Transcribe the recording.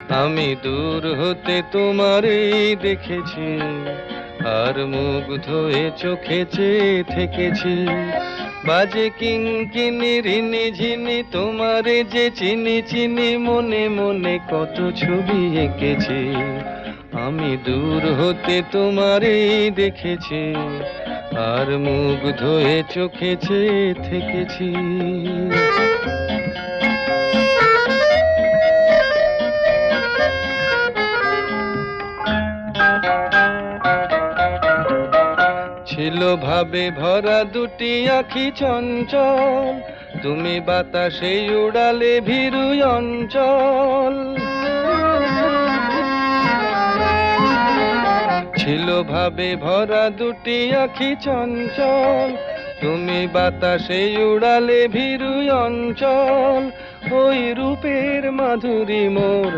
আমি দূর হতে তোমারই দেখেছি, আর মুগ্ধ হয়ে চোখে চেয়ে থেকেছি। বাজে কিঙ্কিনি রিনি ঝিনি তোমারে যে চিনি চিনি, মনে মনে কত ছবি এঁকেছি। আমি দূর হতে তোমারই দেখেছি, আর মুগ্ধ হয়ে চোখে চেয়ে থেকেছি। ছিল ভাবে ভরা দুটি আঁখি চঞ্চল, তুমি বাতাসে উড়ালে ভীরু অঞ্চল। ছিল ভাবে ভরা দুটি আঁখি চঞ্চল, তুমি বাতাসে উড়ালে ভীরু অঞ্চল। ওই রূপের মাধুরী মোর